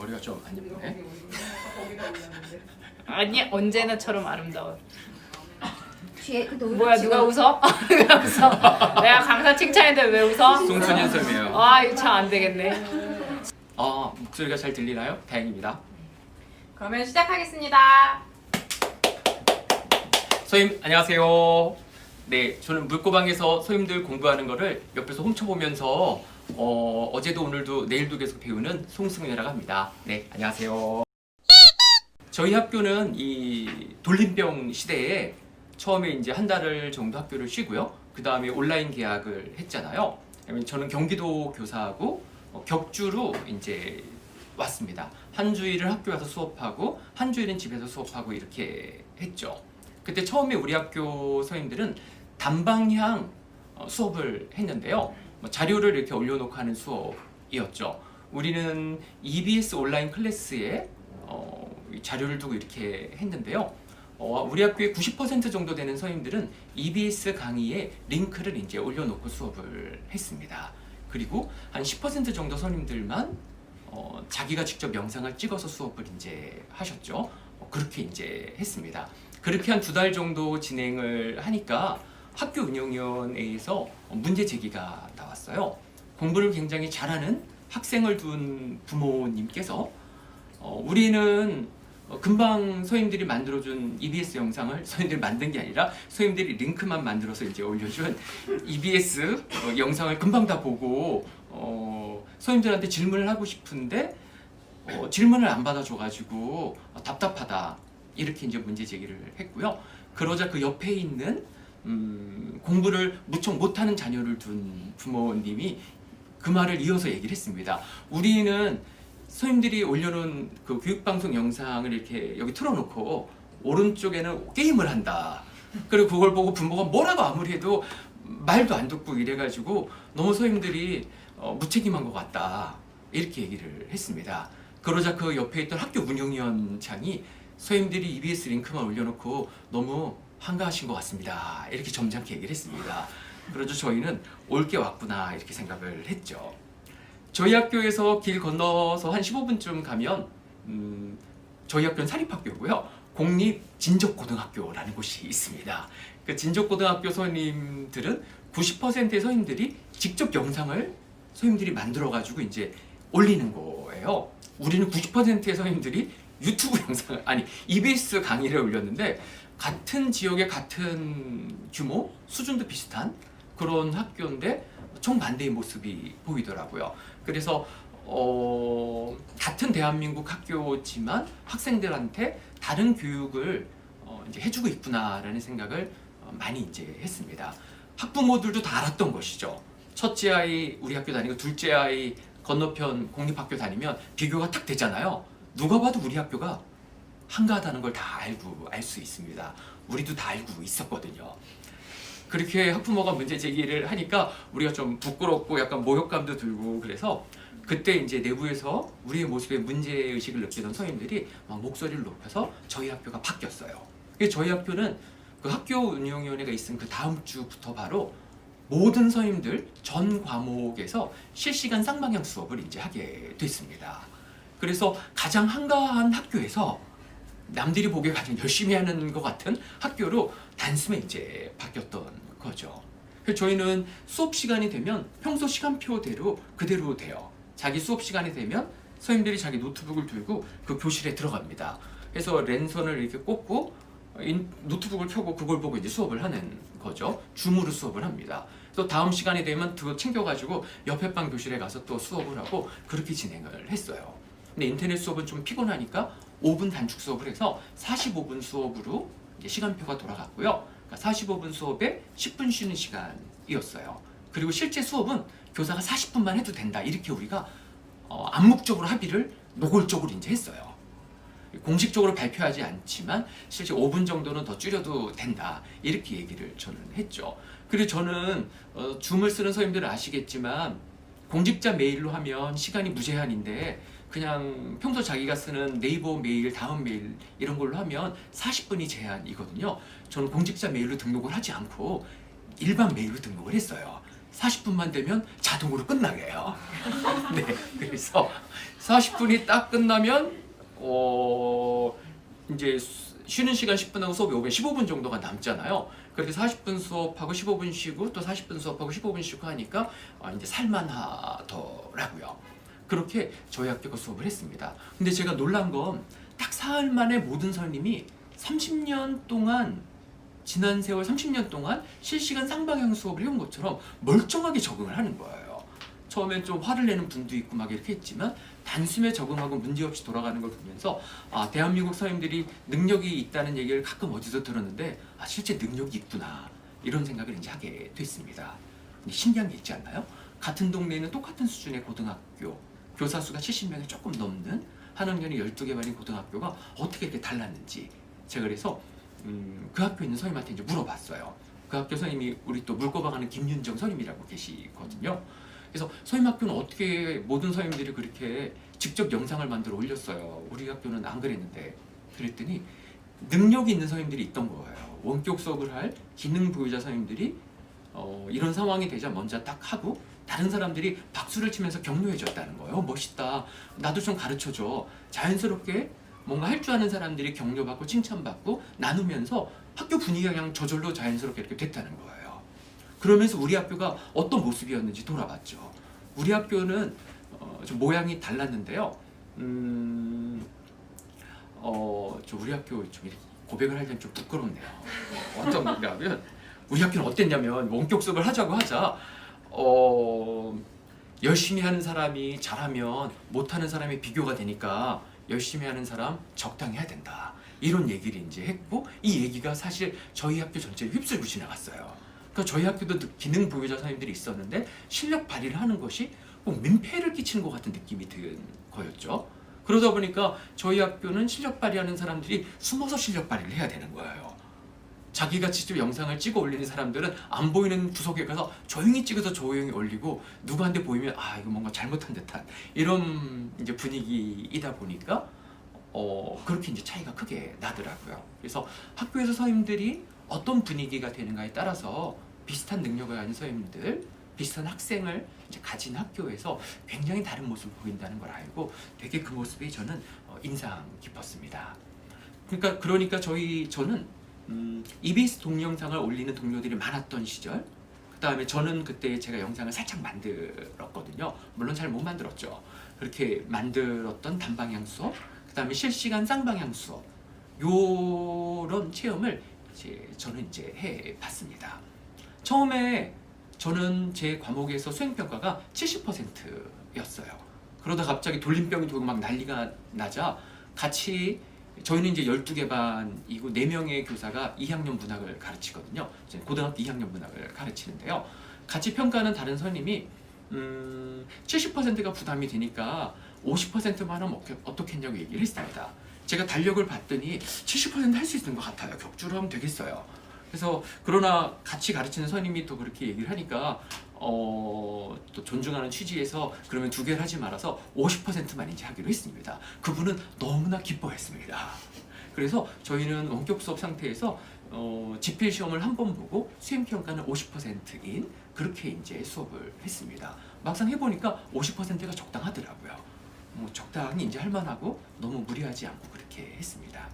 머리가 좀 안 예쁘네. 아니 언제나처럼 아름다워. 뒤에 근데 오히려 뭐야 지금 누가 웃어? 누가 웃어? 내가 강사 칭찬했는데 왜 웃어? 송춘인 쌤이에요. 아 이거 참 안 되겠네. 목소리가 잘 들리나요? 다행입니다. 그러면 시작하겠습니다. 소임 안녕하세요. 네, 저는 물고방에서 소임들 공부하는 거를 옆에서 훔쳐보면서 어제도 오늘도 내일도 계속 배우는 송승윤이라고 합니다. 네, 안녕하세요. 저희 학교는 이 돌림병 시대에 처음에 이제 한 달을 정도 학교를 쉬고요. 그 다음에 온라인 계약을 했잖아요. 저는 경기도 교사하고 격주로 이제 왔습니다. 한 주일은 학교 와서 수업하고 한 주일은 집에서 수업하고 이렇게 했죠. 그때 처음에 우리 학교 선생님들은 단방향 수업을 했는데요. 자료를 이렇게 올려놓고 하는 수업이었죠. 우리는 EBS 온라인 클래스에 자료를 두고 이렇게 했는데요. 우리 학교의 90% 정도 되는 선생님들은 EBS 강의에 링크를 이제 올려놓고 수업을 했습니다. 그리고 한 10% 정도 선생님들만 자기가 직접 영상을 찍어서 수업을 이제 하셨죠. 그렇게 이제 했습니다. 그렇게 한 2달 정도 진행을 하니까 학교 운영위원회에서 문제 제기가 나왔어요. 공부를 굉장히 잘하는 학생을 둔 부모님께서 우리는 금방 선생님들이 만들어준 EBS 영상을 선생님들이 만든 게 아니라 선생님들이 링크만 만들어서 이제 올려준 EBS 영상을 금방 다 보고 선생님들한테 질문을 하고 싶은데 질문을 안 받아줘가지고 답답하다 이렇게 이제 문제 제기를 했고요. 그러자 그 옆에 있는 공부를 무척 못하는 자녀를 둔 부모님이 그 말을 이어서 얘기를 했습니다. 우리는 선생님들이 올려놓은 그 교육방송 영상을 이렇게 여기 틀어놓고 오른쪽에는 게임을 한다. 그리고 그걸 보고 부모가 뭐라고 아무리 해도 말도 안 듣고 이래가지고 너무 선생님들이 무책임한 것 같다. 이렇게 얘기를 했습니다. 그러자 그 옆에 있던 학교 운영위원장이 선생님들이 EBS 링크만 올려놓고 너무 한가하신 것 같습니다. 이렇게 점잖게 얘기를 했습니다. 그러자 저희는 올 게 왔구나 이렇게 생각을 했죠. 저희 학교에서 길 건너서 한 15분쯤 가면 저희 학교는 사립학교고요. 공립 진적고등학교라는 곳이 있습니다. 그 진적고등학교 선생님들은 90%의 선생님들이 직접 영상을 선생님들이 만들어가지고 이제 올리는 거예요. 우리는 90%의 선생님들이 유튜브 영상을 EBS 강의를 올렸는데 같은 지역의 같은 규모, 수준도 비슷한 그런 학교인데 정반대의 모습이 보이더라고요. 그래서 같은 대한민국 학교지만 학생들한테 다른 교육을 이제 해주고 있구나라는 생각을 많이 이제 했습니다. 학부모들도 다 알았던 것이죠. 첫째 아이 우리 학교 다니고 둘째 아이 건너편 공립학교 다니면 비교가 딱 되잖아요. 누가 봐도 우리 학교가 한가하다는 걸 다 알고 알 수 있습니다. 우리도 다 알고 있었거든요. 그렇게 학부모가 문제 제기를 하니까 우리가 좀 부끄럽고 약간 모욕감도 들고 그래서 그때 이제 내부에서 우리의 모습에 문제의식을 느끼던 선생님들이 막 목소리를 높여서 저희 학교가 바뀌었어요. 그래서 저희 학교는 그 학교 운영위원회가 있은 그 다음 주부터 바로 모든 선생님들 전 과목에서 실시간 쌍방향 수업을 이제 하게 됐습니다. 그래서 가장 한가한 학교에서 남들이 보기에 가장 열심히 하는 것 같은 학교로 단숨에 이제 바뀌었던 거죠. 그래서 저희는 수업 시간이 되면 평소 시간표대로 그대로 돼요. 자기 수업 시간이 되면 선생님들이 자기 노트북을 들고 그 교실에 들어갑니다. 그래서 랜선을 이렇게 꽂고 노트북을 켜고 그걸 보고 이제 수업을 하는 거죠. 줌으로 수업을 합니다. 또 다음 시간이 되면 그거 챙겨가지고 옆에 방 교실에 가서 또 수업을 하고 그렇게 진행을 했어요. 근데 인터넷 수업은 좀 피곤하니까 5분 단축 수업을 해서 45분 수업으로 이제 시간표가 돌아갔고요. 그러니까 45분 수업에 10분 쉬는 시간이었어요. 그리고 실제 수업은 교사가 40분만 해도 된다. 이렇게 우리가 암묵적으로 합의를 노골적으로 이제 했어요. 공식적으로 발표하지 않지만 실제 5분 정도는 더 줄여도 된다. 이렇게 얘기를 저는 했죠. 그리고 저는 줌을 쓰는 선생님들은 아시겠지만 공직자 메일로 하면 시간이 무제한인데 그냥 평소 자기가 쓰는 네이버 메일, 다음 메일 이런 걸로 하면 40분이 제한이거든요. 저는 공직자 메일로 등록을 하지 않고 일반 메일로 등록을 했어요. 40분만 되면 자동으로 끝나게 해요. 네, 그래서 40분이 딱 끝나면 이제 쉬는 시간 10분하고 수업이 5분, 15분 정도가 남잖아요. 그렇게 40분 수업하고 15분 쉬고 또 40분 수업하고 15분 쉬고 하니까 이제 살만하더라고요. 그렇게 저희 학교가 수업을 했습니다. 근데 제가 놀란 건 딱 사흘 만에 모든 선생님이 30년 동안 지난 세월 30년 동안 실시간 쌍방향 수업을 해온 것처럼 멀쩡하게 적응을 하는 거예요. 처음엔 좀 화를 내는 분도 있고 막 이렇게 했지만 단숨에 적응하고 문제없이 돌아가는 걸 보면서 대한민국 선생님들이 능력이 있다는 얘기를 가끔 어디서 들었는데 실제 능력이 있구나 이런 생각을 이제 하게 됐습니다. 근데 신기한 게 있지 않나요? 같은 동네에는 똑같은 수준의 고등학교 교사 수가 70명이 조금 넘는 한 학년이 12개 반인 고등학교가 어떻게 이렇게 달랐는지 제가 그래서 그 학교에 있는 선생님한테 이제 물어봤어요. 그 학교 선생님이 우리 또 물고방하는 김윤정 선생님이라고 계시거든요. 그래서 선생님 학교는 어떻게 모든 선생님들이 그렇게 직접 영상을 만들어 올렸어요. 우리 학교는 안 그랬는데. 그랬더니 능력이 있는 선생님들이 있던 거예요. 원격 수업을 할 기능 보유자 선생님들이 이런 상황이 되자 먼저 딱 하고 다른 사람들이 박수를 치면서 격려해 줬다는 거예요. 멋있다. 나도 좀 가르쳐줘. 자연스럽게 뭔가 할 줄 아는 사람들이 격려받고 칭찬받고 나누면서 학교 분위기가 그냥 저절로 자연스럽게 이렇게 됐다는 거예요. 그러면서 우리 학교가 어떤 모습이었는지 돌아봤죠. 우리 학교는 좀 모양이 달랐는데요. 저 우리 학교 좀 이렇게 고백을 하기엔 좀 부끄럽네요. 어떤 거냐면 우리 학교는 어땠냐면 원격 수업을 하자고 하자 열심히 하는 사람이 잘하면 못하는 사람이 비교가 되니까 열심히 하는 사람 적당히 해야 된다. 이런 얘기를 이제 했고 이 얘기가 사실 저희 학교 전체를 휩쓸고 지나갔어요. 그러니까 저희 학교도 기능 보유자 선생님들이 있었는데 실력 발휘를 하는 것이 꼭 민폐를 끼치는 것 같은 느낌이 든 거였죠. 그러다 보니까 저희 학교는 실력 발휘하는 사람들이 숨어서 실력 발휘를 해야 되는 거예요. 자기가 직접 영상을 찍어 올리는 사람들은 안 보이는 구석에 가서 조용히 찍어서 조용히 올리고 누구한테 보이면 이거 뭔가 잘못한 듯한 이런 이제 분위기이다 보니까 그렇게 이제 차이가 크게 나더라고요. 그래서 학교에서 선생님들이 어떤 분위기가 되는가에 따라서 비슷한 능력을 가진 선생님들, 비슷한 학생을 이제 가진 학교에서 굉장히 다른 모습을 보인다는 걸 알고 되게 그 모습이 저는 인상 깊었습니다. 그러니까 저는 EBS 동영상을 올리는 동료들이 많았던 시절, 그 다음에 저는 그때 제가 영상을 살짝 만들었거든요. 물론 잘 못 만들었죠. 그렇게 만들었던 단방향 수업, 그 다음에 실시간 쌍방향 수업, 요런 체험을 저는 이제 해봤습니다. 처음에 저는 제 과목에서 수행평가가 70%였어요. 그러다 갑자기 돌림병이 돌고 막 난리가 나자 같이 저희는 이제 12개 반이고 4명의 교사가 2학년 문학을 가르치거든요. 이제 고등학교 2학년 문학을 가르치는데요. 같이 평가하는 다른 선생님이 70%가 부담이 되니까 50%만 하면 어떻게 했냐고 얘기를 했습니다. 제가 달력을 봤더니 70% 할 수 있는 것 같아요. 격주로 하면 되겠어요. 그래서 그러나 같이 가르치는 선생님이 또 그렇게 얘기를 하니까 또 존중하는 취지에서 그러면 2개를 하지 말아서 50%만 이제 하기로 했습니다. 그분은 너무나 기뻐했습니다. 그래서 저희는 원격 수업 상태에서 지필 시험을 한 번 보고 수행 평가는 50%인 그렇게 이제 수업을 했습니다. 막상 해보니까 50%가 적당하더라고요. 적당히 이제 할만하고 너무 무리하지 않고 그렇게 했습니다.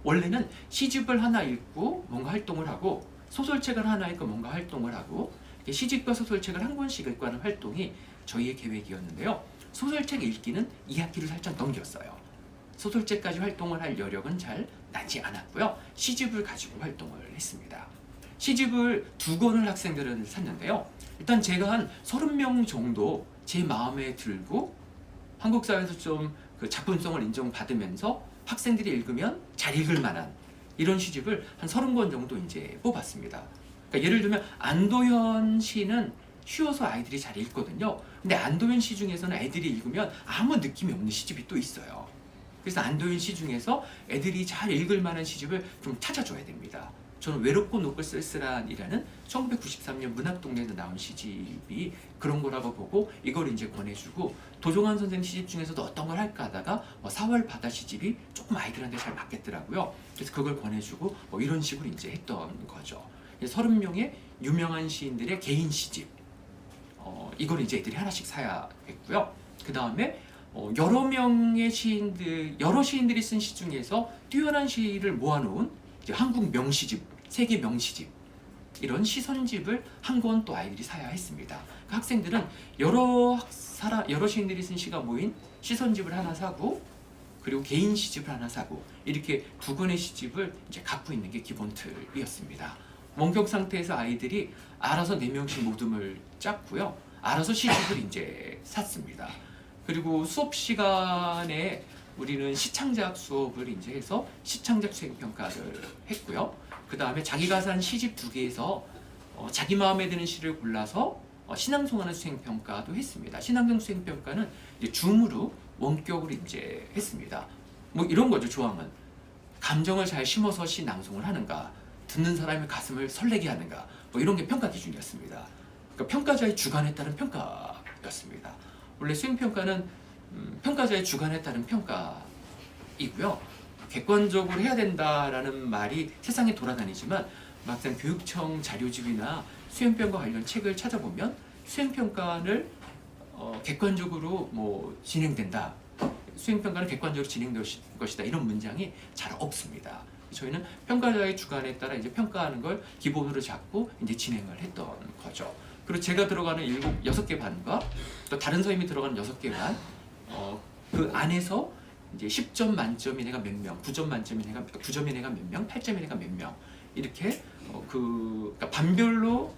원래는 시집을 하나 읽고 뭔가 활동을 하고 소설책을 하나 읽고 뭔가 활동을 하고 시집과 소설책을 한 권씩 읽고 하는 활동이 저희의 계획이었는데요. 소설책 읽기는 2학기를 살짝 넘겼어요. 소설책까지 활동을 할 여력은 잘 나지 않았고요. 시집을 가지고 활동을 했습니다. 시집을 2권을 학생들은 샀는데요. 일단 제가 한 30명 정도 제 마음에 들고 한국 사회에서 좀 그 작품성을 인정받으면서 학생들이 읽으면 잘 읽을 만한 이런 시집을 한 30권 정도 이제 뽑았습니다. 그러니까 예를 들면 안도현 시는 쉬워서 아이들이 잘 읽거든요. 근데 안도현 시 중에서는 애들이 읽으면 아무 느낌이 없는 시집이 또 있어요. 그래서 안도현 시 중에서 애들이 잘 읽을 만한 시집을 좀 찾아줘야 됩니다. 저는 외롭고 높고 쓸쓸한이라는 1993년 문학동네에서 나온 시집이 그런 거라고 보고 이걸 이제 권해주고 도종환 선생 시집 중에서도 어떤 걸 할까 하다가 4월 바다 시집이 조금 아이들한테 잘 맞겠더라고요. 그래서 그걸 권해주고 이런 식으로 이제 했던 거죠. 30명의 유명한 시인들의 개인 시집 이걸 이제 애들이 하나씩 사야 했고요. 그 다음에 여러 명의 시인들, 여러 시인들이 쓴 시 중에서 뛰어난 시를 모아놓은 이제 한국 명시집, 세계 명시집 이런 시선집을 한 권 또 아이들이 사야 했습니다. 그 학생들은 여러 시인들이 쓴 시가 모인 시선집을 하나 사고 그리고 개인 시집을 하나 사고 이렇게 두 권의 시집을 이제 갖고 있는 게 기본 틀이었습니다. 원격 상태에서 아이들이 알아서 4명씩 모둠을 짰고요. 알아서 시집을 이제 샀습니다. 그리고 수업 시간에 우리는 시창작 수업을 이제 해서 시창작 수행평가를 했고요. 그 다음에 자기가 산 시집 2개에서 자기 마음에 드는 시를 골라서 신앙송하는 수행평가도 했습니다. 신앙송 수행평가는 이제 줌으로 원격으로 이제 했습니다. 뭐 이런 거죠. 조항은 감정을 잘 심어서 시 낭송을 하는가, 듣는 사람의 가슴을 설레게 하는가, 뭐 이런 게 평가 기준이었습니다. 그러니까 평가자의 주관에 따른 평가였습니다. 원래 수행평가는 평가자의 주관에 따른 평가이고요. 객관적으로 해야 된다라는 말이 세상에 돌아다니지만 막상 교육청 자료집이나 수행평가 관련 책을 찾아보면 수행평가를 객관적으로 뭐 진행된다, 수행평가는 객관적으로 진행될 것이다 이런 문장이 잘 없습니다. 저희는 평가자의 주관에 따라 이제 평가하는 걸 기본으로 잡고 이제 진행을 했던 거죠. 그리고 제가 들어가는 6개 반과 또 다른 선생님이 들어가는 6개 반, 그 안에서 이제 10점 만점인 애가 몇 명, 9점 만점인 애가 9점인 애가 몇 명, 8점인 애가 몇 명 이렇게 그러니까 반별로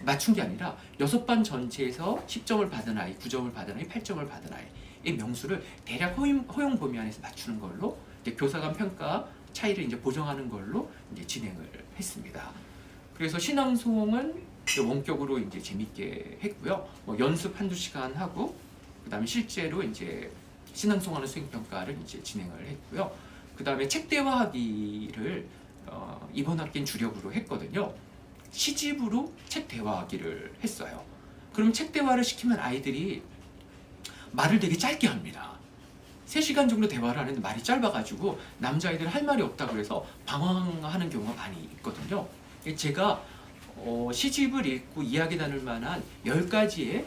맞춘 게 아니라 6반 전체에서 10점을 받은 아이, 9점을 받은 아이, 8점을 받은 아이 이 명수를 대략 허용 범위 안에서 맞추는 걸로 이제 교사 간 평가 차이를 이제 보정하는 걸로 이제 진행을 했습니다. 그래서 신앙송은 원격으로 이제 재밌게 했고요. 뭐 연습 1~2시간 하고 그다음에 실제로 이제 신앙송하는 수행평가를 이제 진행을 했고요. 그다음에 책 대화하기를 이번 학기는 주력으로 했거든요. 시집으로 책 대화하기를 했어요. 그럼 책 대화를 시키면 아이들이 말을 되게 짧게 합니다. 3시간 정도 대화를 하는데 말이 짧아가지고 남자아이들 할 말이 없다고 해서 방황하는 경우가 많이 있거든요. 제가 시집을 읽고 이야기 나눌 만한 10가지의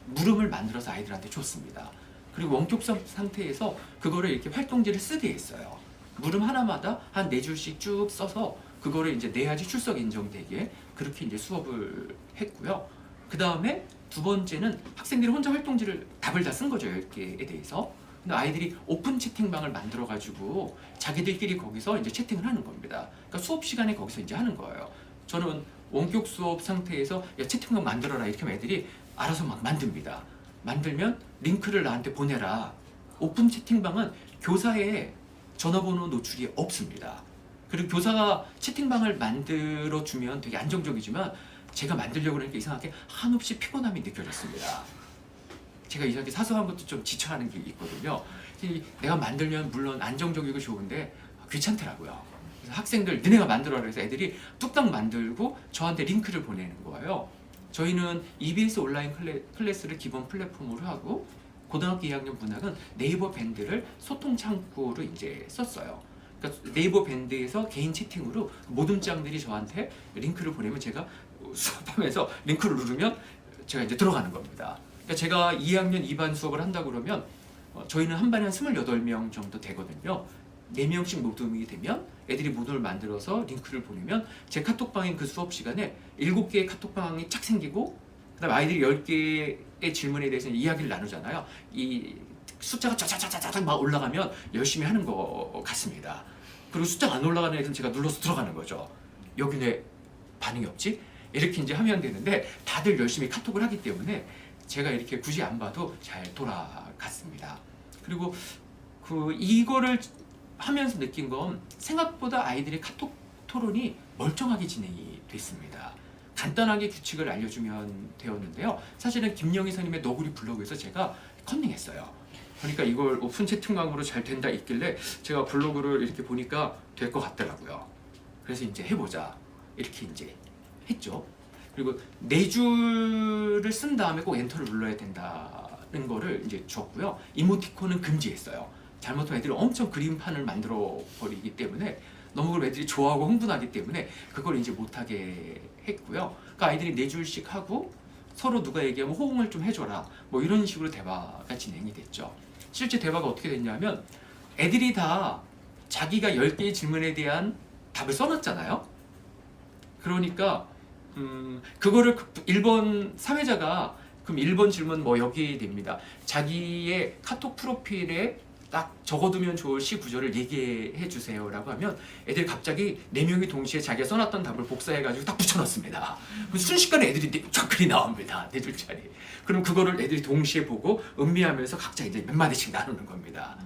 물음을 만들어서 아이들한테 줬습니다. 그리고 원격 상태에서 그거를 이렇게 활동지를 쓰게 했어요. 물음 하나마다 한 4줄씩 쭉 써서 그거를 이제 내야지 출석 인정되게 그렇게 이제 수업을 했고요. 그 다음에 2번째는 학생들이 혼자 활동지를 답을 다 쓴 거죠. 10개에 대해서. 근데 아이들이 오픈 채팅방을 만들어가지고 자기들끼리 거기서 이제 채팅을 하는 겁니다. 그러니까 수업 시간에 거기서 이제 하는 거예요. 저는 원격 수업 상태에서 야, 채팅방 만들어라 이렇게 하면 애들이 알아서 막 만듭니다. 만들면 링크를 나한테 보내라. 오픈 채팅방은 교사의 전화번호 노출이 없습니다. 그리고 교사가 채팅방을 만들어주면 되게 안정적이지만 제가 만들려고 그러니까 이상하게 한없이 피곤함이 느껴졌습니다. 제가 이상하게 사소한 것도 좀 지쳐하는 게 있거든요. 내가 만들면 물론 안정적이고 좋은데 귀찮더라고요. 그래서 학생들 너네가 만들어라 해서 애들이 뚝딱 만들고 저한테 링크를 보내는 거예요. 저희는 EBS 온라인 클래스를 기본 플랫폼으로 하고 고등학교 2학년 문학은 네이버 밴드를 소통 창구로 이제 썼어요. 그러니까 네이버 밴드에서 개인 채팅으로 모둠장들이 저한테 링크를 보내면 제가 수업하면서 링크를 누르면 제가 이제 들어가는 겁니다. 그러니까 제가 2학년 2반 수업을 한다 그러면 저희는 한 반에 한 28명 정도 되거든요. 4명씩 모둠이 되면 애들이 모둠을 만들어서 링크를 보내면 제 카톡방인 그 수업 시간에 7개의 카톡방이 착 생기고 그다음에 아이들이 10개의 질문에 대해서 이야기를 나누잖아요. 이 숫자가 짜자자자자 막 올라가면 열심히 하는 것 같습니다. 그리고 숫자가 안 올라가는 애들은 제가 눌러서 들어가는 거죠. 여기 왜 반응이 없지? 이렇게 이제 하면 되는데 다들 열심히 카톡을 하기 때문에 제가 이렇게 굳이 안 봐도 잘 돌아갔습니다. 그리고 이거를 하면서 느낀 건 생각보다 아이들의 카톡 토론이 멀쩡하게 진행이 됐습니다. 간단하게 규칙을 알려주면 되었는데요. 사실은 김영희 선생님의 너구리 블로그에서 제가 컨닝했어요. 그러니까 이걸 오픈 채팅방으로 잘 된다 있길래 제가 블로그를 이렇게 보니까 될 것 같더라고요. 그래서 이제 해보자 이렇게 이제 했죠. 그리고 4줄을 쓴 다음에 꼭 엔터를 눌러야 된다는 거를 이제 줬고요. 이모티콘은 금지했어요. 잘못하면 애들이 엄청 그림판을 만들어 버리기 때문에 너무 그걸 애들이 좋아하고 흥분하기 때문에 그걸 이제 못하게 했고요. 그러니까 아이들이 4줄씩 하고 서로 누가 얘기하면 호응을 좀 해줘라. 뭐 이런 식으로 대화가 진행이 됐죠. 실제 대화가 어떻게 됐냐면 애들이 다 자기가 10개의 질문에 대한 답을 써놨잖아요. 그러니까 그거를 1번 사회자가 그럼 1번 질문 뭐 여기 됩니다. 자기의 카톡 프로필에 딱 적어두면 좋을 시 구절을 얘기해 주세요라고 하면 애들이 갑자기 4명이 동시에 자기가 써놨던 답을 복사해가지고 딱 붙여넣습니다. 순식간에 애들이 쫙 글이 나옵니다. 4줄짜리. 그럼 그거를 애들이 동시에 보고 음미하면서 각자 이제 몇 마디씩 나누는 겁니다.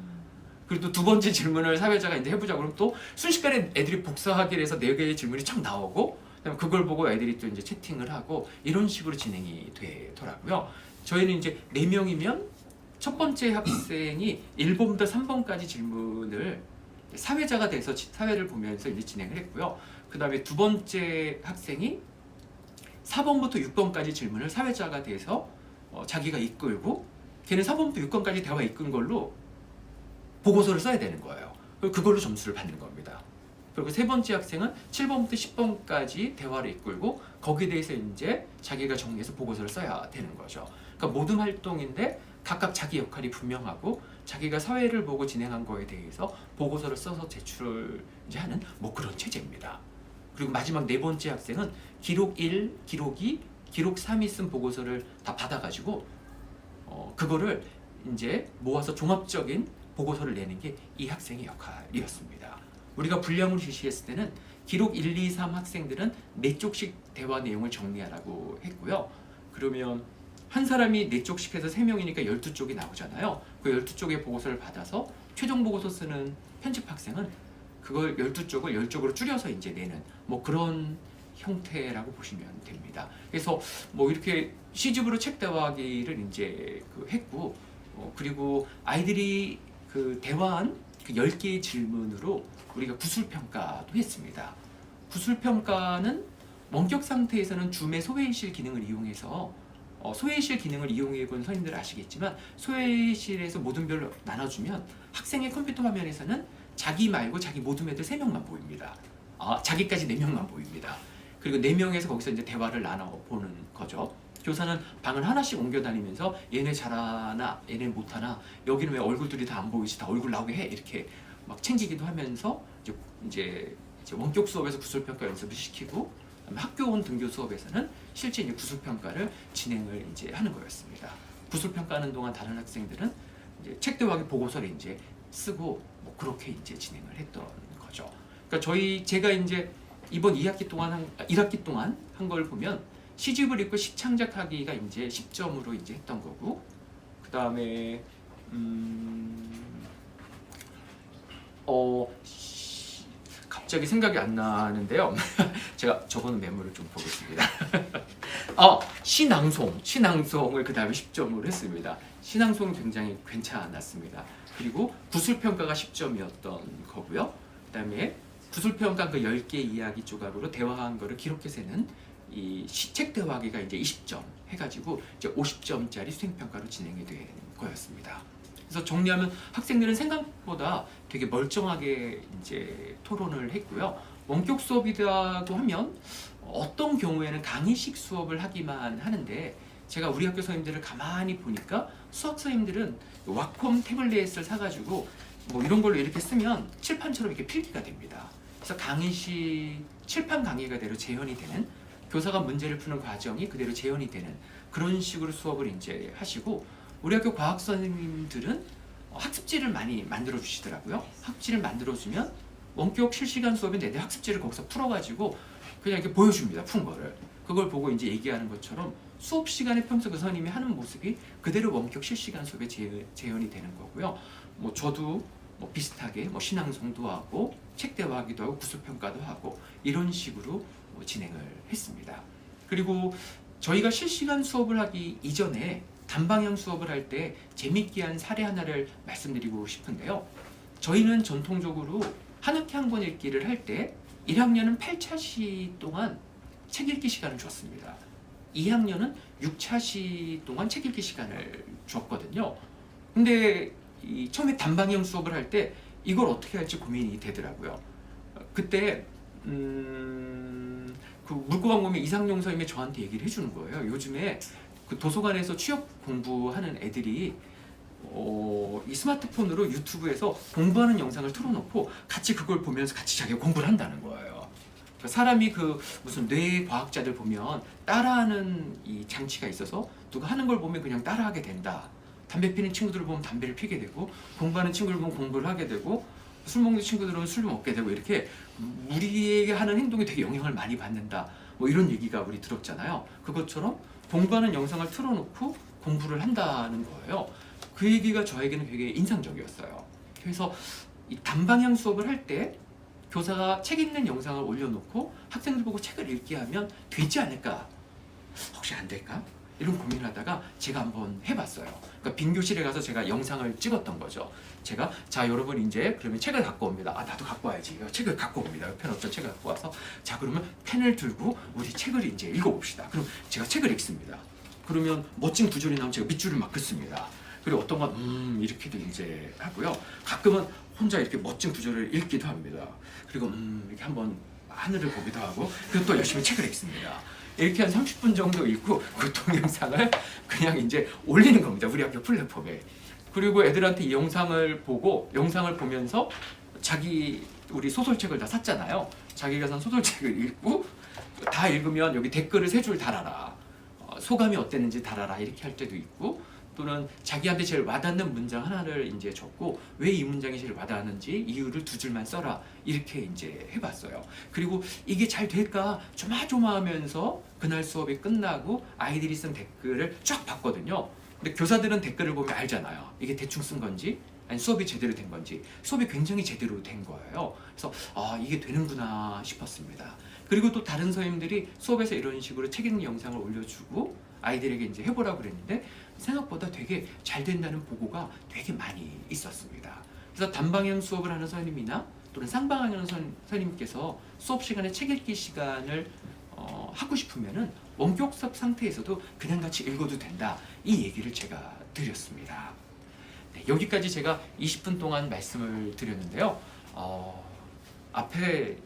그리고 또 두 번째 질문을 사회자가 이제 해보자 그러면 또 순식간에 애들이 복사하기로 해서 4개의 질문이 쫙 나오고 그다음에 그걸 보고 애들이 또 이제 채팅을 하고 이런 식으로 진행이 되더라고요. 저희는 이제 4명이면 첫 번째 학생이 1번부터 3번까지 질문을 사회자가 돼서 사회를 보면서 이제 진행을 했고요. 그 다음에 두 번째 학생이 4번부터 6번까지 질문을 사회자가 돼서 자기가 이끌고 걔는 4번부터 6번까지 대화 이끈 걸로 보고서를 써야 되는 거예요. 그걸로 점수를 받는 겁니다. 그리고 세 번째 학생은 7번부터 10번까지 대화를 이끌고 거기에 대해서 이제 자기가 정리해서 보고서를 써야 되는 거죠. 그러니까 모든 활동인데 각각 자기 역할이 분명하고 자기가 사회를 보고 진행한 거에 대해서 보고서를 써서 제출을 이제 하는 뭐 그런 체제입니다. 그리고 마지막 4번째 학생은 기록 1, 기록 2, 기록 3이 쓴 보고서를 다 받아가지고 그거를 이제 모아서 종합적인 보고서를 내는 게 이 학생의 역할이었습니다. 우리가 분량으로 실시했을 때는 기록 1, 2, 3 학생들은 4쪽씩 대화 내용을 정리하라고 했고요. 그러면 한 사람이 4쪽씩 해서 3명이니까 12쪽이 나오잖아요. 그 12쪽의 보고서를 받아서 최종 보고서 쓰는 편집 학생은 그걸 12쪽을 10쪽으로 줄여서 이제 내는 뭐 그런 형태라고 보시면 됩니다. 그래서 뭐 이렇게 시집으로 책 대화하기를 이제 했고 그리고 아이들이 그 대화한 그 10개의 질문으로 우리가 구술평가도 했습니다. 구술평가는 원격 상태에서는 줌의 소외실 기능을 이용해서 소외실 기능을 이용해 본 선생님들 아시겠지만 소외실에서 모든 별로 나눠주면 학생의 컴퓨터 화면에서는 자기 말고 자기 모든 애들 3명만 보입니다. 자기까지 4명만 보입니다. 그리고 4명에서 거기서 이제 대화를 나눠보는 거죠. 교사는 방을 하나씩 옮겨 다니면서 얘네 잘하나 얘네 못하나 여기는 왜 얼굴들이 다 안 보이지 다 얼굴 나오게 해 이렇게 막 챙기기도 하면서 이제 원격 수업에서 구술평가 연습을 시키고 학교원 등교 수업에서는 실제 이제 구술평가를 진행을 이제 하는 거였습니다. 구술평가하는 동안 다른 학생들은 이제 책 대화기 보고서를 이제 쓰고 뭐 그렇게 이제 진행을 했던 거죠. 그러니까 제가 이제 이번 2학기 동안 1학기 동안 한 걸 보면 시집을 읽고 시창작하기가 이제 10점으로 이제 했던 거고 그 다음에 갑자기 생각이 안 나는데요. 제가 적어놓은 메모를 좀 보겠습니다. 신앙송을 그 다음에 10점으로 했습니다. 신앙송이 굉장히 괜찮았습니다. 그리고 구술평가가 10점이었던 거고요. 그 다음에 구술평가 그 10개 이야기 조각으로 대화한 거를 기록해서 는 이 책 대화하기가 이제 20점 해가지고 이제 50점짜리 수행평가로 진행이 된 거였습니다. 그래서 정리하면 학생들은 생각보다 되게 멀쩡하게 이제 토론을 했고요. 원격 수업이라고 하면 어떤 경우에는 강의식 수업을 하기만 하는데 제가 우리 학교 선생님들을 가만히 보니까 수학 선생님들은 와콤 태블릿을 사가지고 뭐 이런 걸로 이렇게 쓰면 칠판처럼 이렇게 필기가 됩니다. 그래서 강의식 칠판 강의가 그대로 재현이 되는 교사가 문제를 푸는 과정이 그대로 재현이 되는 그런 식으로 수업을 이제 하시고 우리 학교 과학 선생님들은 학습지를 많이 만들어 주시더라고요. 학습지를 만들어 주면 원격 실시간 수업인 내내 학습지를 거기서 풀어가지고 그냥 이렇게 보여줍니다. 푼 거를. 그걸 보고 이제 얘기하는 것처럼 수업 시간에 평소 그 선생님이 하는 모습이 그대로 원격 실시간 수업에 재현이 되는 거고요. 뭐 저도 뭐 비슷하게 뭐 신앙송도 하고 책 대화하기도 하고 구술평가도 하고 이런 식으로 진행을 했습니다. 그리고 저희가 실시간 수업을 하기 이전에 단방향 수업을 할 때 재밌게 한 사례 하나를 말씀드리고 싶은데요. 저희는 전통적으로 한 학기 한 권 읽기를 할 때 1학년은 8차시 동안 책 읽기 시간을 줬습니다. 2학년은 6차시 동안 책 읽기 시간을 줬거든요. 근데 처음에 단방향 수업을 할 때 이걸 어떻게 할지 고민이 되더라고요. 그때 그 물고방범위 이상용 선생님이 저한테 얘기를 해주는 거예요. 요즘에 그 도서관에서 취업 공부하는 애들이 이 스마트폰으로 유튜브에서 공부하는 영상을 틀어놓고 같이 그걸 보면서 같이 자기가 공부를 한다는 거예요. 그러니까 사람이 그 무슨 뇌 과학자들 보면 따라하는 이 장치가 있어서 누가 하는 걸 보면 그냥 따라하게 된다. 담배 피는 친구들을 보면 담배를 피게 되고 공부하는 친구를 보면 공부를 하게 되고 술 먹는 친구들은 술 먹게 되고 이렇게 우리에게 하는 행동이 되게 영향을 많이 받는다. 뭐 이런 얘기가 우리 들었잖아요. 그것처럼 공부하는 영상을 틀어놓고 공부를 한다는 거예요. 그 얘기가 저에게는 되게 인상적이었어요. 그래서 이 단방향 수업을 할 때 교사가 책 읽는 영상을 올려놓고 학생들 보고 책을 읽게 하면 되지 않을까? 혹시 안 될까? 이런 고민을 하다가 제가 한번 해봤어요. 그러니까 빈 교실에 가서 제가 영상을 찍었던 거죠. 제가 자 여러분 이제 그러면 책을 갖고 옵니다. 아 나도 갖고 와야지. 책을 갖고 옵니다. 펜 없던 책을 갖고 와서 자 그러면 펜을 들고 우리 책을 이제 읽어봅시다. 그럼 제가 책을 읽습니다. 그러면 멋진 구절이 나오면 제가 밑줄을 막 긋습니다. 그리고 어떤 건 이렇게도 이제 하고요. 가끔은 혼자 이렇게 멋진 구절을 읽기도 합니다. 그리고 이렇게 한번 하늘을 보기도 하고 그리고 또 열심히 책을 읽습니다. 이렇게 한 30분 정도 읽고 그 동영상을 그냥 이제 올리는 겁니다. 우리 학교 플랫폼에. 그리고 애들한테 이 영상을 보면서 우리 소설책을 다 샀잖아요. 자기가 산 소설책을 읽고 다 읽으면 여기 댓글을 3줄 달아라. 소감이 어땠는지 달아라. 이렇게 할 때도 있고 또는 자기한테 제일 와닿는 문장 하나를 이제 적고 왜 이 문장이 제일 와닿았는지 이유를 2줄만 써라 이렇게 이제 해봤어요. 그리고 이게 잘 될까 조마조마하면서 그날 수업이 끝나고 아이들이 쓴 댓글을 쫙 봤거든요. 근데 교사들은 댓글을 보면 알잖아요. 이게 대충 쓴 건지 아니 수업이 제대로 된 건지. 수업이 굉장히 제대로 된 거예요. 그래서 이게 되는구나 싶었습니다. 그리고 또 다른 선생님들이 수업에서 이런 식으로 책 읽는 영상을 올려주고 아이들에게 이제 해보라고 그랬는데 생각보다 되게 잘 된다는 보고가 되게 많이 있었습니다. 그래서 단방향 수업을 하는 선생님이나 또는 쌍방향 하는 선생님께서 수업 시간에 책 읽기 시간을 하고 싶으면은 원격 수업 상태에서도 그냥 같이 읽어도 된다. 이 얘기를 제가 드렸습니다. 네, 여기까지 제가 20분 동안 말씀을 드렸는데요. 앞에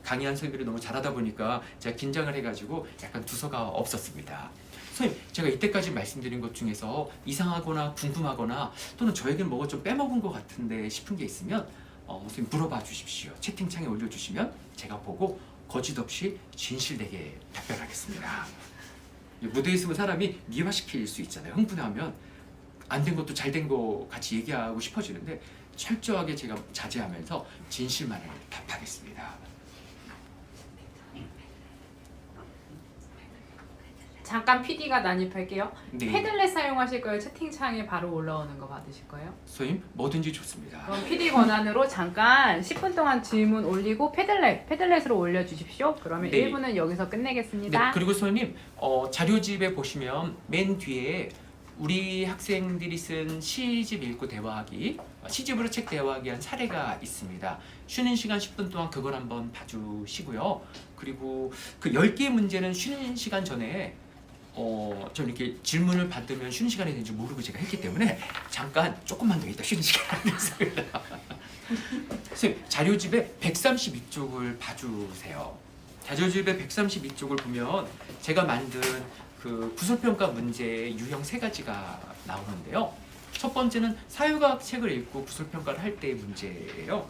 강의한 선생님들이 너무 잘하다 보니까 제가 긴장을 해가지고 약간 두서가 없었습니다. 선생님, 제가 이때까지 말씀드린 것 중에서 이상하거나 궁금하거나 또는 저에겐 뭐가 좀 빼먹은 것 같은데 싶은 게 있으면 선생님 물어봐 주십시오. 채팅창에 올려주시면 제가 보고 거짓 없이 진실되게 답변하겠습니다. 무대에 있으면 사람이 미화시킬 수 있잖아요. 흥분하면 안 된 것도 잘 된 거 같이 얘기하고 싶어지는데 철저하게 제가 자제하면서 진실만을 답하겠습니다. 잠깐 PD가 난입할게요. 네. 패들렛 사용하실 거예요? 채팅창에 바로 올라오는 거 받으실 거예요? 선생님, 뭐든지 좋습니다. 그럼 PD 권한으로 잠깐 10분 동안 질문 올리고 패들렛으로 올려주십시오. 그러면 네. 1부는 여기서 끝내겠습니다. 네, 그리고 선생님, 자료집에 보시면 맨 뒤에 우리 학생들이 쓴 시집 읽고 대화하기, 시집으로 책 대화하기 한 사례가 있습니다. 쉬는 시간 10분 동안 그걸 한번 봐주시고요. 그리고 그 10개의 문제는 쉬는 시간 전에 좀 이렇게 질문을 받으면 쉬는 시간이 되는지 모르고 제가 했기 때문에 잠깐 조금만 더 있다 쉬는 시간 하겠습니다. 선생님, 자료집에 132쪽을 봐주세요. 자료집에 132쪽을 보면 제가 만든 그 구술평가 문제의 유형 3가지가 나오는데요. 첫 번째는 사회과학 책을 읽고 구술평가를 할 때의 문제예요.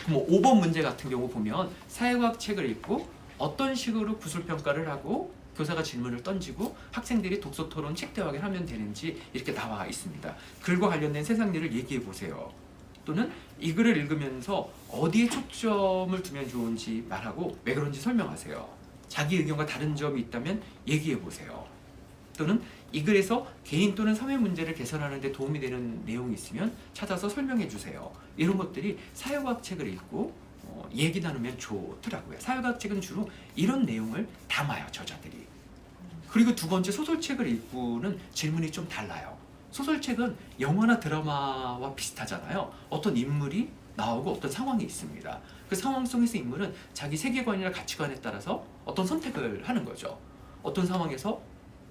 뭐 5번 문제 같은 경우 보면 사회과학 책을 읽고 어떤 식으로 구술평가를 하고 교사가 질문을 던지고 학생들이 독서토론 책 대화를 하면 되는지 이렇게 나와 있습니다. 글과 관련된 세상 일을 얘기해 보세요. 또는 이 글을 읽으면서 어디에 초점을 두면 좋은지 말하고 왜 그런지 설명하세요. 자기 의견과 다른 점이 있다면 얘기해 보세요. 또는 이 글에서 개인 또는 사회 문제를 개선하는 데 도움이 되는 내용이 있으면 찾아서 설명해 주세요. 이런 것들이 사회과학 책을 읽고 얘기 나누면 좋더라고요. 사회과학 책은 주로 이런 내용을 담아요, 저자들이. 그리고 두 번째, 소설책을 읽고는 질문이 좀 달라요. 소설책은 영화나 드라마와 비슷하잖아요. 어떤 인물이 나오고 어떤 상황이 있습니다. 그 상황 속에서 인물은 자기 세계관이나 가치관에 따라서 어떤 선택을 하는 거죠. 어떤 상황에서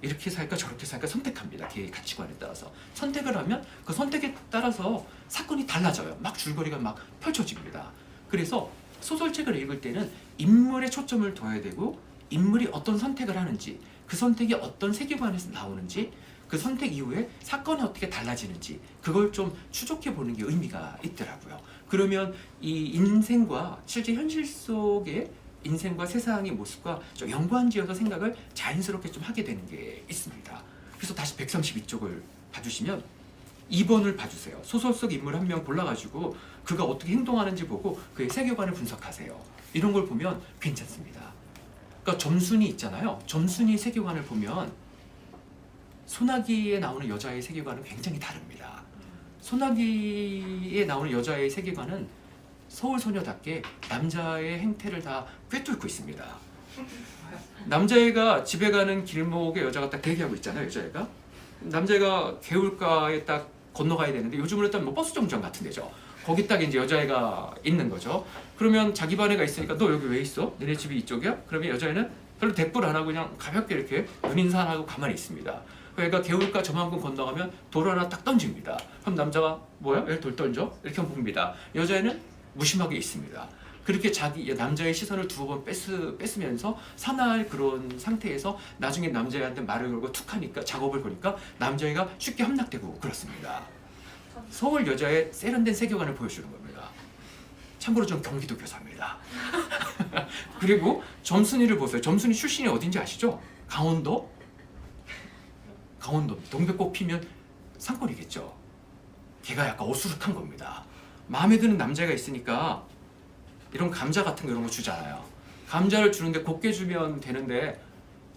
이렇게 살까 저렇게 살까 선택합니다. 걔의 가치관에 따라서. 선택을 하면 그 선택에 따라서 사건이 달라져요. 막 줄거리가 막 펼쳐집니다. 그래서 소설책을 읽을 때는 인물에 초점을 둬야 되고 인물이 어떤 선택을 하는지 그 선택이 어떤 세계관에서 나오는지, 그 선택 이후에 사건이 어떻게 달라지는지 그걸 좀 추적해 보는 게 의미가 있더라고요. 그러면 이 인생과 실제 현실 속의 인생과 세상의 모습과 좀 연관지어서 생각을 자연스럽게 좀 하게 되는 게 있습니다. 그래서 다시 132쪽을 봐주시면 2번을 봐주세요. 소설 속 인물 한 명 골라가지고 그가 어떻게 행동하는지 보고 그의 세계관을 분석하세요. 이런 걸 보면 괜찮습니다. 그러니까 점순이 있잖아요. 점순이 세계관을 보면 소나기에 나오는 여자의 세계관은 굉장히 다릅니다. 소나기에 나오는 여자의 세계관은 서울소녀답게 남자의 행태를 다 꿰뚫고 있습니다. 남자애가 집에 가는 길목에 여자가 딱 대기하고 있잖아요. 여자애가 남자애가 개울가에 딱 건너가야 되는데 요즘은 일단 뭐 버스 정류장 같은 데죠. 거기 딱 이제 여자애가 있는 거죠. 그러면 자기 반 애가 있으니까 너 여기 왜 있어? 너네 집이 이쪽이야? 그러면 여자애는 별로 대꾸를 안 하고 그냥 가볍게 이렇게 눈인사 안 하고 가만히 있습니다. 그러니까 개울가 저만큼 건너가면 돌 하나 딱 던집니다. 그럼 남자가 뭐야? 왜 돌 던져? 이렇게 봅니다. 여자애는 무심하게 있습니다. 그렇게 자기 남자의 시선을 두어 번 뺏으면서 사나울 그런 상태에서 나중에 남자애한테 말을 걸고 툭 하니까 작업을 거니까 남자애가 쉽게 함락되고 그렇습니다. 서울 여자의 세련된 세계관을 보여주는 겁니다. 참고로 전 경기도 교사입니다. 그리고 점순이를 보세요. 점순이 출신이 어딘지 아시죠? 강원도? 강원도 동백꽃 피면 산골이겠죠. 걔가 약간 어수룩한 겁니다. 마음에 드는 남자가 있으니까 이런 감자 같은 거 이런 거 주잖아요. 감자를 주는데 곱게 주면 되는데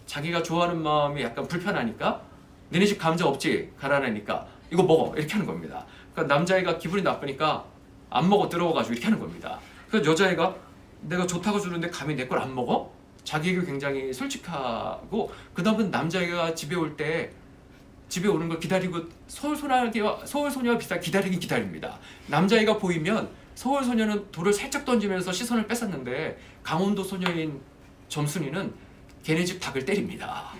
자기가 좋아하는 마음이 약간 불편하니까 너네 집 감자 없지? 가라니까 이거 먹어 이렇게 하는 겁니다. 그러니까 남자애가 기분이 나쁘니까 안 먹어 뜨러워가지고 이렇게 하는 겁니다. 그래서 여자애가 내가 좋다고 주는데 감히 내 걸 안 먹어? 자기에게 굉장히 솔직하고 그다음은 남자애가 집에 올 때 집에 오는 걸 기다리고 서울소녀와 비슷하게 기다리긴 기다립니다. 남자애가 보이면 서울소녀는 돌을 살짝 던지면서 시선을 뺏었는데 강원도 소녀인 점순이는 걔네 집 닭을 때립니다.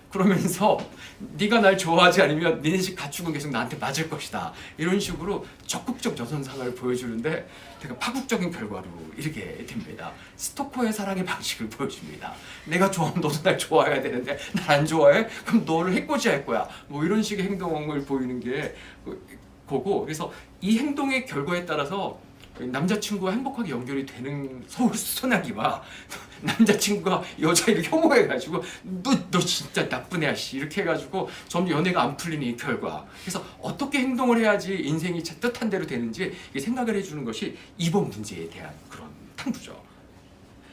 그러면서 네가 날 좋아하지 않으면 니네 집 가축은 계속 나한테 맞을 것이다. 이런 식으로 적극적 여성상을 보여주는데 되게 파국적인 결과로 이르게 됩니다. 스토커의 사랑의 방식을 보여줍니다. 내가 좋아하면 너도 날 좋아해야 되는데 날 안 좋아해? 그럼 너를 해코지할 거야. 뭐 이런 식의 행동을 보이는 게 거고 그래서 이 행동의 결과에 따라서 남자친구와 행복하게 연결이 되는 서울 소나기와 남자친구가 여자애를 혐오해가지고 너 진짜 나쁜 애야 씨 이렇게 해가지고 점점 연애가 안 풀리는 이 결과. 그래서 어떻게 행동을 해야지 인생이 뜻한 대로 되는지 생각을 해주는 것이 이번 문제에 대한 그런 탐구죠.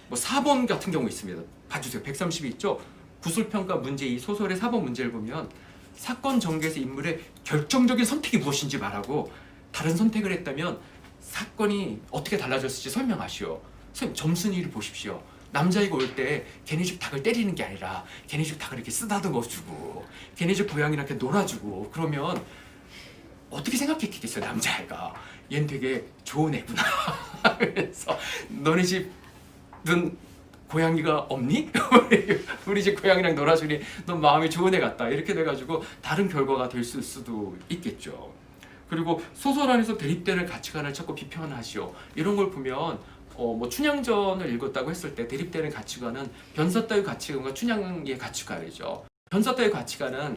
뭐 4번 같은 경우 있습니다. 봐주세요. 132쪽 구술평가 문제 이 소설의 4번 문제를 보면 사건 전개에서 인물의 결정적인 선택이 무엇인지 말하고 다른 선택을 했다면 사건이 어떻게 달라졌을지 설명하시오. 선생님 점순이를 보십시오. 남자애가 올 때 걔네 집 닭을 때리는 게 아니라 걔네 집 닭을 이렇게 쓰다듬어주고 걔네 집 고양이랑 이렇게 놀아주고 그러면 어떻게 생각했겠어요 남자애가. 얘는 되게 좋은 애구나. 그래서 너네 집은 고양이가 없니? 우리 집 고양이랑 놀아주니 넌 마음이 좋은 애 같다. 이렇게 돼가지고 다른 결과가 될 수도 있겠죠. 그리고 소설 안에서 대립되는 가치관을 자꾸 비판하시오. 이런 걸 보면 뭐 춘향전을 읽었다고 했을 때 대립되는 가치관은 변사 따위 가치관과 춘향의 가치관이죠. 변사 따위 가치관은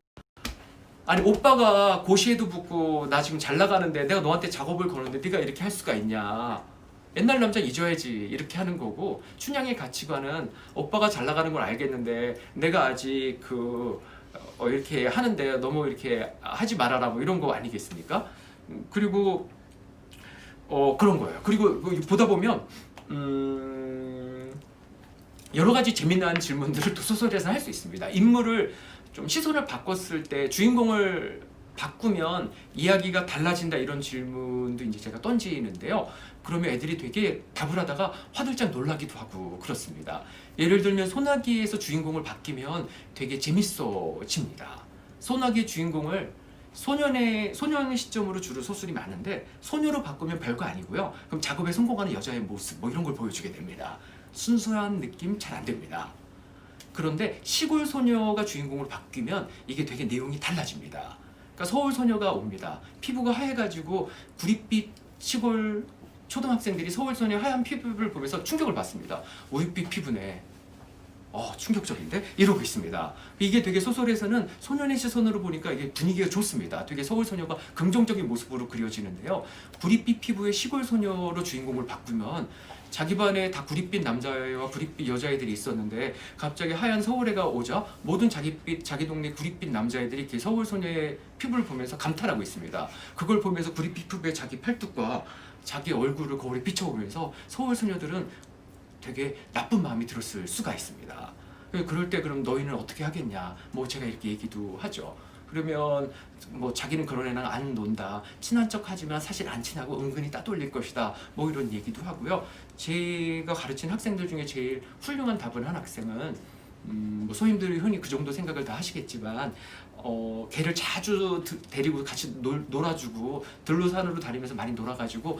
아니 오빠가 고시에도 붙고 나 지금 잘 나가는데 내가 너한테 작업을 거는데 네가 이렇게 할 수가 있냐. 옛날 남자 잊어야지 이렇게 하는 거고 춘향의 가치관은 오빠가 잘 나가는 걸 알겠는데 내가 아직 이렇게 하는데 너무 이렇게 하지 말아라 뭐 이런 거 아니겠습니까? 그리고 그런 거예요. 그리고 보다 보면 여러 가지 재미난 질문들을 또 소설에서 할 수 있습니다. 인물을 좀 시선을 바꿨을 때 주인공을 바꾸면 이야기가 달라진다 이런 질문도 이제 제가 던지는데요. 그러면 애들이 되게 답을 하다가 화들짝 놀라기도 하고 그렇습니다. 예를 들면 소나기에서 주인공을 바뀌면 되게 재밌어집니다. 소나기의 주인공을 소년의 시점으로 주로 소설이 많은데 소녀로 바꾸면 별거 아니고요. 그럼 작업에 성공하는 여자의 모습 뭐 이런 걸 보여주게 됩니다. 순수한 느낌 잘 안 됩니다. 그런데 시골 소녀가 주인공으로 바뀌면 이게 되게 내용이 달라집니다. 그러니까 서울 소녀가 옵니다. 피부가 하얘가지고 구릿빛 시골 초등학생들이 서울 소녀 하얀 피부를 보면서 충격을 받습니다. 우윳빛 피부네. 충격적인데? 이러고 있습니다. 이게 되게 소설에서는 소년의 시선으로 보니까 이게 분위기가 좋습니다. 되게 서울 소녀가 긍정적인 모습으로 그려지는데요. 구릿빛 피부의 시골 소녀로 주인공을 바꾸면 자기 반에 다 구릿빛 남자애와 구릿빛 여자애들이 있었는데 갑자기 하얀 서울애가 오자 모든 자기 동네 구릿빛 남자애들이 이렇게 서울 소녀의 피부를 보면서 감탄하고 있습니다. 그걸 보면서 구릿빛 피부의 자기 팔뚝과 자기 얼굴을 거울에 비춰보면서 서울 소녀들은 되게 나쁜 마음이 들었을 수가 있습니다. 그럴 때 그럼 너희는 어떻게 하겠냐? 뭐 제가 이렇게 얘기도 하죠. 그러면 뭐 자기는 그런 애랑 안 논다. 친한 척 하지만 사실 안 친하고 은근히 따돌릴 것이다. 뭐 이런 얘기도 하고요. 제가 가르친 학생들 중에 제일 훌륭한 답을 한 학생은 뭐 소님들이 흔히 그 정도 생각을 다 하시겠지만 걔를 자주 데리고 같이 놀아주고 들로산으로 다니면서 많이 놀아가지고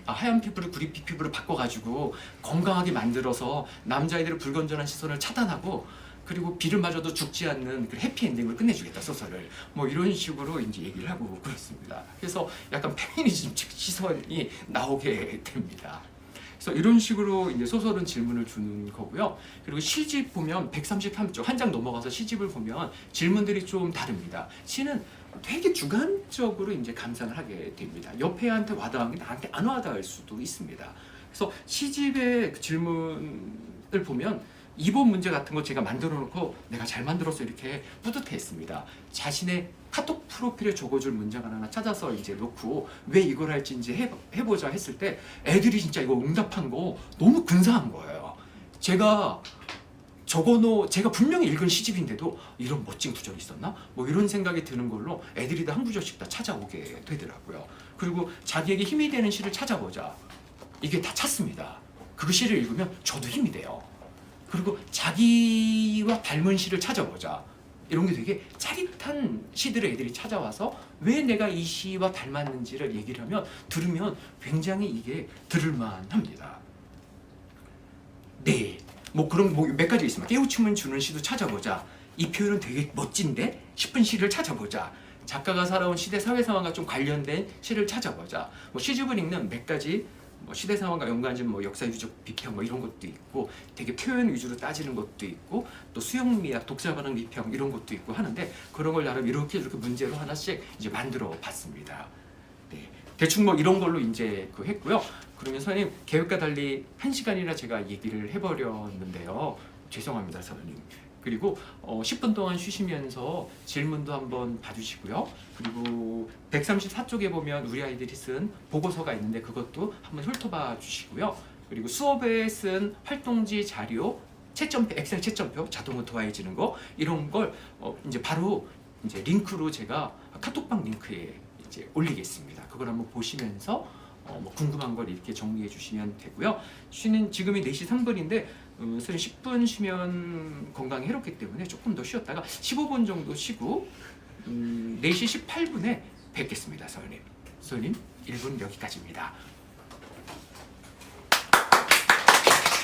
하얀 피부를 구릿빛 피부로 바꿔가지고 건강하게 만들어서 남자애들의 불건전한 시선을 차단하고 그리고 비를 맞아도 죽지 않는 그 해피엔딩을 끝내주겠다 소설을 뭐 이런 식으로 이제 얘기를 하고 그렇습니다. 그래서 약간 페미니즘 시선이 나오게 됩니다. 그래서 이런 식으로 이제 소설은 질문을 주는 거고요. 그리고 시집 보면 133쪽 한 장 넘어가서 시집을 보면 질문들이 좀 다릅니다. 시는 되게 주관적으로 이제 감상을 하게 됩니다. 옆에 애한테 와닿은 게 나한테 안 와닿을 수도 있습니다. 그래서 시집의 그 질문을 보면 2번 문제 같은 거 제가 만들어 놓고 내가 잘 만들었어 이렇게 뿌듯해했습니다. 자신의 카톡 프로필에 적어줄 문장 하나 찾아서 이제 놓고 왜 이걸 할지 이제 해보자 했을 때 애들이 진짜 이거 응답한 거 너무 근사한 거예요. 제가 분명히 읽은 시집인데도 이런 멋진 구절이 있었나? 뭐 이런 생각이 드는 걸로 애들이 다 한 구절씩 다 찾아오게 되더라고요. 그리고 자기에게 힘이 되는 시를 찾아보자. 이게 다 찾습니다. 그 시를 읽으면 저도 힘이 돼요. 그리고 자기와 닮은 시를 찾아보자. 이런 게 되게 짜릿한 시들을 애들이 찾아와서 왜 내가 이 시와 닮았는지를 얘기를 하면 들으면 굉장히 이게 들을만합니다. 네, 뭐 그런 몇 가지 있습니다. 깨우침을 주는 시도 찾아보자. 이 표현은 되게 멋진데 싶은 시를 찾아보자. 작가가 살아온 시대 사회 상황과 좀 관련된 시를 찾아보자. 뭐 시집을 읽는 몇 가지 뭐 시대 상황과 연관된 뭐 역사 유적 비평 뭐 이런 것도 있고 되게 표현 위주로 따지는 것도 있고 또 수용미학 독자 반응 비평 이런 것도 있고 하는데 그런 걸 나름 이렇게 문제로 하나씩 이제 만들어 봤습니다. 네, 대충 뭐 이런 걸로 이제 했고요. 그러면 선생님 계획과 달리 1시간이나 제가 얘기를 해버렸는데요. 죄송합니다, 선생님. 그리고 10분 동안 쉬시면서 질문도 한번 봐주시고요. 그리고 134쪽에 보면 우리 아이들이 쓴 보고서가 있는데 그것도 한번 훑어봐 주시고요. 그리고 수업에 쓴 활동지 자료, 채점표, 엑셀 채점표, 자동으로 도와해지는 거 이런 걸 이제 바로 이제 링크로 제가 카톡방 링크에 이제 올리겠습니다. 그걸 한번 보시면서 뭐 궁금한 걸 이렇게 정리해 주시면 되고요. 쉬는 지금이 4시 3분인데 10분 쉬면 건강에 해롭기 때문에 조금 더 쉬었다가 15분 정도 쉬고 4시 18분에 뵙겠습니다. 선생님 1분 여기까지입니다.